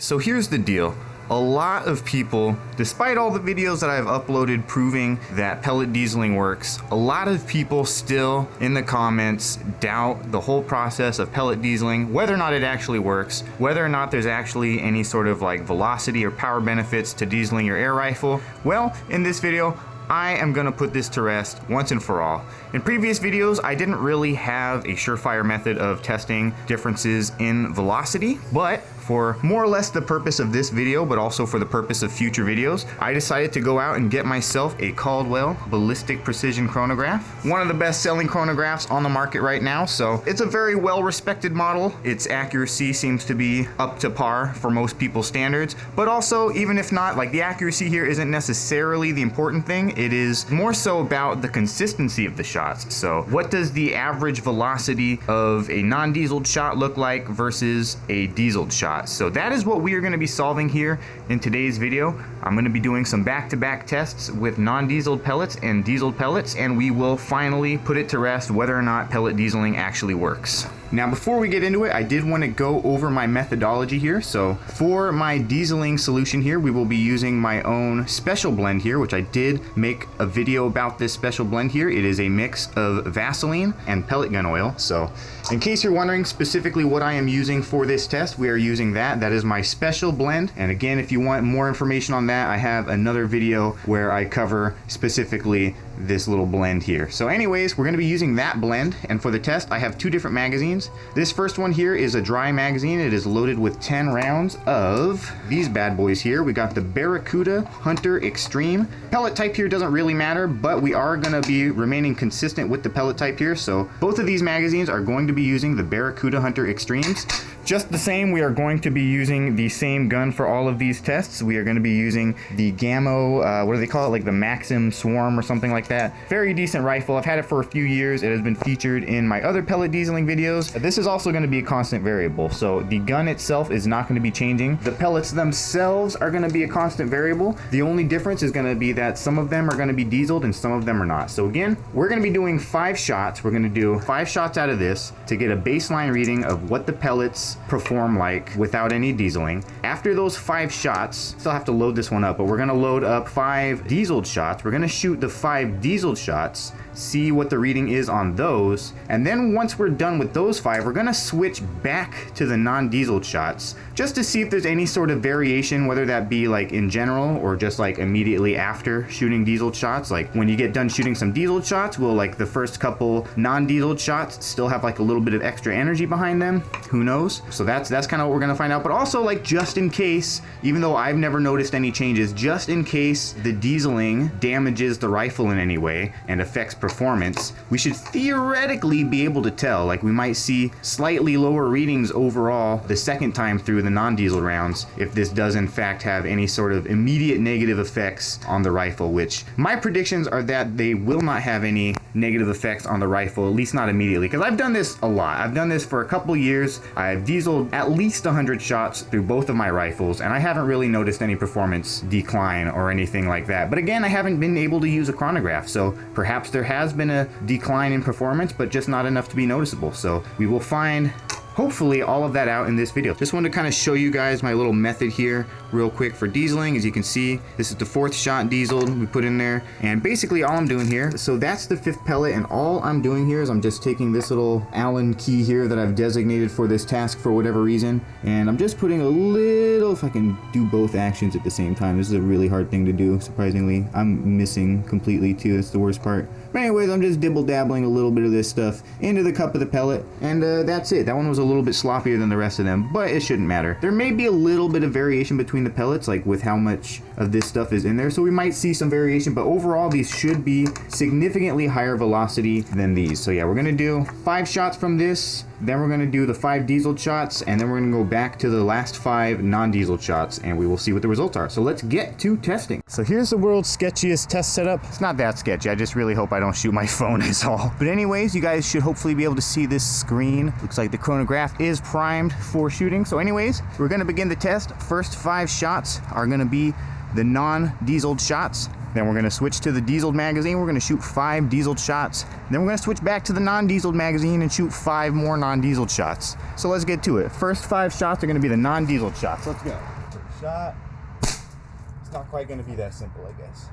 So here's the deal. A lot of people, despite all the videos that I've uploaded proving that pellet dieseling works, a lot of people still in the comments doubt the whole process of pellet dieseling, whether or not it actually works, whether or not there's actually any sort of like velocity or power benefits to dieseling your air rifle. Well, in this video, I am gonna put this to rest once and for all. In previous videos, I didn't really have a surefire method of testing differences in velocity, but for more or less the purpose of this video, but also for the purpose of future videos, I decided to go out and get myself a Caldwell Ballistic Precision Chronograph. One of the best selling chronographs on the market right now, so it's a very well respected model. Its accuracy seems to be up to par for most people's standards, but also even if not, like the accuracy here isn't necessarily the important thing, it is more so about the consistency of the shots. So what does the average velocity of a non-dieseled shot look like versus a dieseled shot? So that is what we are going to be solving here in today's video. I'm going to be doing some back-to-back tests with non-dieseled pellets and diesel pellets, and we will finally put it to rest whether or not pellet dieseling actually works. Now, before we get into it, I did want to go over my methodology here. So for my dieseling solution here, we will be using my own special blend here, which I did make a video about this special blend here. It is a mix of Vaseline and Pellgunoil. So in case you're wondering specifically what I am using for this test, we are using that. That is my special blend. And again, if you want more information on that, I have another video where I cover specifically this little blend here. So anyways, we're going to be using that blend, and for the test I have two different magazines. This first one here is a dry magazine. It is loaded with 10 rounds of these bad boys here. We got the Barracuda Hunter Extreme. Pellet type here doesn't really matter, but we are going to be remaining consistent with the pellet type here, so both of these magazines are going to be using the Barracuda Hunter Extremes. Just the same, we are going to be using the same gun for all of these tests. We are going to be using the Gammo, what do they call it, like the Maxim Swarm or something like that. Very decent rifle. I've had it for a few years. It has been featured in my other pellet dieseling videos. This is also going to be a constant variable, so the gun itself is not going to be changing. The pellets themselves are going to be a constant variable. The only difference is going to be that some of them are going to be dieseled and some of them are not. So again, we're going to be doing 5 shots. We're going to do 5 shots out of this to get a baseline reading of what the pellets perform like without any dieseling. After those 5 shots, still have to load this one up, but we're going to load up 5 dieseled shots. We're going to shoot the 5 dieseled shots, see what the reading is on those, and then once we're done with those 5, we're going to switch back to the non-dieseled shots just to see if there's any sort of variation, whether that be like in general or just like immediately after shooting dieseled shots. Like when you get done shooting some dieseled shots, will like the first couple non-dieseled shots still have like a little bit of extra energy behind them? Who knows? So that's kind of what we're going to find out. But also, like, just in case, even though I've never noticed any changes, just in case the dieseling damages the rifle in any way and affects performance, we should theoretically be able to tell. Like, we might see slightly lower readings overall the second time through the non-diesel rounds if this does in fact have any sort of immediate negative effects on the rifle, which my predictions are that they will not have any negative effects on the rifle, at least not immediately, because I've done this a lot. I've done this for a couple years. I've dieseled at least 100 shots through both of my rifles, and I haven't really noticed any performance decline or anything like that. But again, I haven't been able to use a chronograph, so perhaps there has been a decline in performance, but just not enough to be noticeable. So we will find hopefully all of that out in this video. Just wanted to kind of show you guys my little method here real quick for dieseling. As you can see, this is the 4th shot dieseled we put in there, and basically all I'm doing here, so that's the 5th pellet, and all I'm doing here is I'm just taking this little Allen key here that I've designated for this task for whatever reason, and I'm just putting a little, if I can do both actions at the same time. This is a really hard thing to do, surprisingly. I'm missing completely too, that's the worst part. But anyways, I'm just dibble dabbling a little bit of this stuff into the cup of the pellet, and that's it. That one was a little bit sloppier than the rest of them, but it shouldn't matter. There may be a little bit of variation between the pellets, like with how much of this stuff is in there, so we might see some variation, but overall these should be significantly higher velocity than these. So yeah, we're gonna do 5 shots from this, then we're gonna do the 5 dieseled shots, and then we're gonna go back to the last 5 non-dieseled shots, and we will see what the results are. So let's get to testing. So here's the world's sketchiest test setup. It's not that sketchy, I just really hope I don't shoot my phone is all. But anyways, you guys should hopefully be able to see this screen. Looks like the chronograph is primed for shooting. So anyways, we're gonna begin the test. First 5 shots are gonna be the non-dieseled shots. Then we're gonna switch to the diesel magazine. We're gonna shoot 5 diesel shots. Then we're gonna switch back to the non-diesel magazine and shoot 5 more non-diesel shots. So let's get to it. First 5 shots are gonna be the non-diesel shots. Let's go. First shot. It's not quite gonna be that simple, I guess.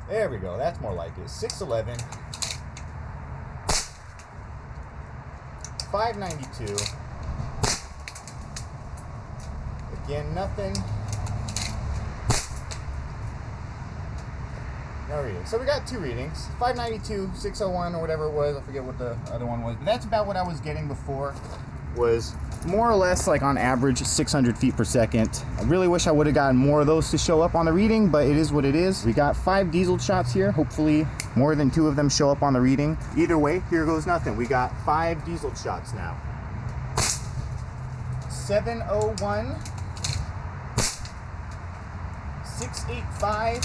There we go, that's more like it. 611. 592. Again, nothing. No reading. So we got 2 readings. 592, 601, or whatever it was. I forget what the other one was. But that's about what I was getting before. Was more or less like on average 600 feet per second. I really wish I would have gotten more of those to show up on the reading, but it is what it is. We got 5 diesel shots here. Hopefully more than 2 of them show up on the reading. Either way, here goes nothing. We got 5 diesel shots now. 701, 685,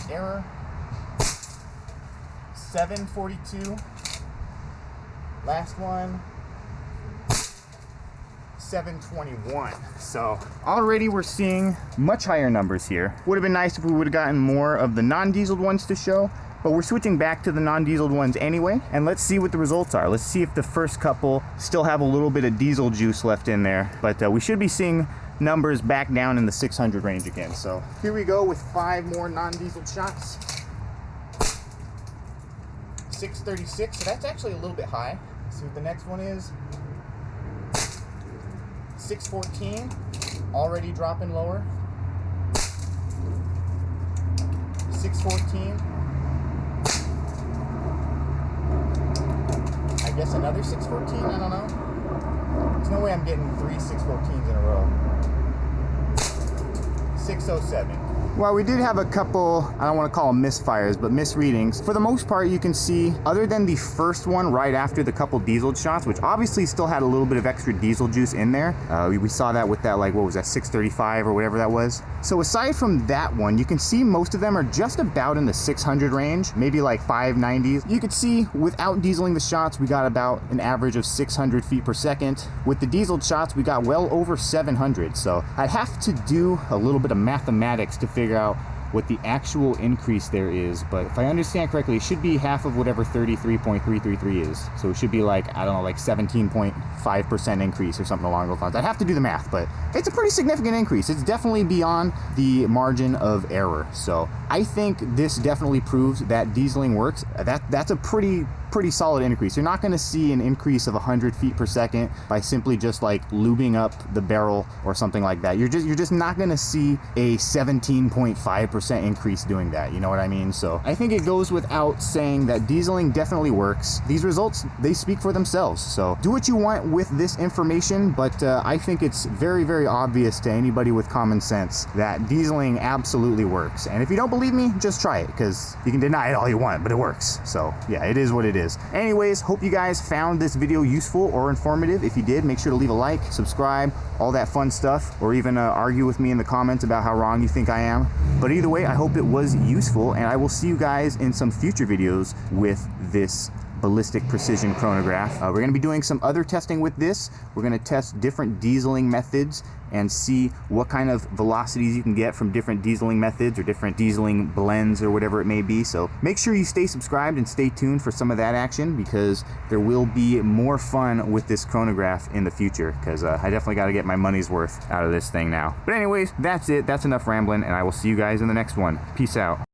error, 742, last one, 721. So already we're seeing much higher numbers here. Would have been nice if we would have gotten more of the non-dieseled ones to show, but we're switching back to the non-dieseled ones anyway, and let's see what the results are. Let's see if the first couple still have a little bit of diesel juice left in there, but we should be seeing numbers back down in the 600 range again. So here we go with 5 more non-diesel shots. 636, so that's actually a little bit high. Let's see what the next one is. 614, already dropping lower. 614. I guess another 614, I don't know. There's no way I'm getting 3 614s in a row. 607. Well, we did have a couple, I don't want to call them misfires, but misreadings. For the most part, you can see, other than the first one right after the couple diesel shots, which obviously still had a little bit of extra diesel juice in there. We saw that with that, like, what was that, 635 or whatever that was. So aside from that one, you can see most of them are just about in the 600 range, maybe like 590s. You can see without dieseling the shots, we got about an average of 600 feet per second. With the diesel shots, we got well over 700. So I'd have to do a little bit of mathematics to figure out what the actual increase there is, but if I understand correctly, it should be half of whatever 33.333 is. So it should be like, I don't know, like 17.5% increase or something along those lines. I'd have to do the math, but it's a pretty significant increase. It's definitely beyond the margin of error. So I think this definitely proves that dieseling works. That's a pretty solid increase. You're not going to see an increase of 100 feet per second by simply just like lubing up the barrel or something like that. You're just not going to see a 17.5% increase doing that. You know what I mean? So I think it goes without saying that dieseling definitely works. These results, they speak for themselves. So do what you want with this information, but I think it's very, very obvious to anybody with common sense that dieseling absolutely works. And if you don't believe me, just try it, because you can deny it all you want, but it works. So yeah, it is what it is. Anyways, hope you guys found this video useful or informative. If you did, make sure to leave a like, subscribe, all that fun stuff, or even argue with me in the comments about how wrong you think I am. But either way, I hope it was useful, and I will see you guys in some future videos with this ballistic precision chronograph. We're going to be doing some other testing with this. We're going to test different dieseling methods and see what kind of velocities you can get from different dieseling methods or different dieseling blends or whatever it may be. So make sure you stay subscribed and stay tuned for some of that action, because there will be more fun with this chronograph in the future, because I definitely got to get my money's worth out of this thing now. But anyways, that's it. That's enough rambling, and I will see you guys in the next one. Peace out.